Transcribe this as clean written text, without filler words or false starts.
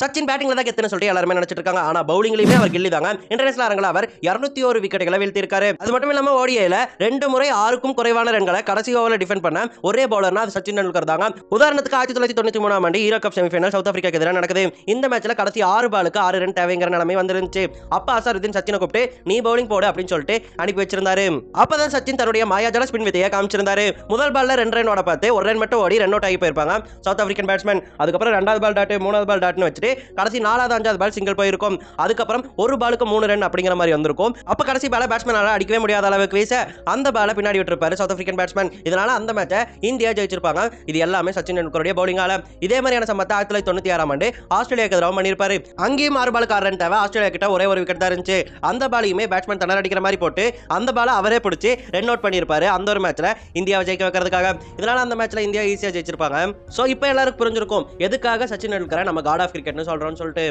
சச்சின் பேட்டிங்ல தான் கெத்துன்னு சொல்லிட்டு எல்லாரும் நினைச்சிட்டு இருக்காங்க. ஆனா பவுலிங்லயுமே அவர் கில்லி தாங்க. இன்டர்நேஷனல் அரங்கில் அவர் 201 விக்கெட்டுகளை வீழ்த்தியிருக்காரு. அது மட்டும் இல்லாம ஓடிஐல 2 முறை 6க்கும் குறைவான ரன்களை கடைசி ஓவரில் டிஃபெண்ட் பண்ண ஒரே பவுலர்னா அது சச்சின் டெண்டுல்கர் தாங்க. உதாரணத்துக்கு 1993 ஆண்டு ஹீரோ கப் செமிஃபைனல் சவுத் ஆப்பிரிக்காக்கு எதிராக நடக்குது. இந்த மேட்ச்ல கடைசி 6 பாலுக்கு 6 ரன் தேவைங்கிற நிலைமை வந்துருந்துச்சு. அப்ப அசருதீன் சச்சினை கூப்பிட்டு நீ பவுலிங் போடு அப்படின்னு சொல்லிட்டு அனுப்பி வச்சிருந்தாரு. அப்பதான் சச்சின் தன்னுடைய மாயாஜால ஸ்பின் வித்தையை காமிச்சிருந்தாரு. முதல் பால்ல 2 ரன் ஓட பார்த்து 1 ரன் மட்டும் ஓடி ரன் அவுட் ஆகி போயிருப்பாங்க சவுத் ஆப்பிரிக்கன் பேட்ஸ்மேன். அதுக்கப்புறம் 2வது பால் டாட் 3வது பால் டாட்னு வச்சுட்டு கடைசி 4வது 5வது பால் சிங்கிள் போயிருக்கும். அதுக்கப்புறம் ஒரு பாலுக்கு 3 ரன் அப்படிங்கிற மாதிரி வந்திருக்கும். அப்ப கடைசி பால பேட்ஸ்மேனால அடிக்கவே முடியாத அளவுக்கு வீச அந்த பால பின்னாடி விட்டுருப்பாரு சவுத் ஆப்பிரிக்கன் பேட்ஸ்மேன். இதனால அந்த மேட்சை இந்தியா ஜெயிச்சிருப்பாங்க. இது எல்லாமே சச்சின் டெண்டுல்கருடைய பவுலிங்கால. இதே மாதிரியான சம்பவத்தை 1996 ஆண்டு ஆஸ்திரேலியாக்கு எதிராக பண்ணிருப்பாரு. அங்கேயும் 6 பாலுக்கு 6 ரன் தேவை. ஆஸ்திரேலியா கிட்ட ஒரே ஒரு விக்கெட் தான் இருந்துச்சு. அந்த பாலையுமே பேட்ஸ்மேன் தண்ணர் அடிக்கிற மாதிரி போட்டு அந்த பால அவரே பிடிச்சி ரன் அவுட் பண்ணிருப்பாரு அந்த ஒரு மேட்ச்ல இந்தியாவை ஜெயிக்க வைக்கிறதுக்காக. இதனால அந்த மேட்ச்ல இந்தியா ஈஸியா ஜெயிச்சிருப்பாங்க. சோ இப்போ எல்லாருக்கும் புரிஞ்சிருக்கும் எதுக்காக சச்சின் டெண்டுல்கரை நம்ம காட் ஆஃப் கிரிக்கெட்னு சொல்றோம்னு சொல்லிட்டு.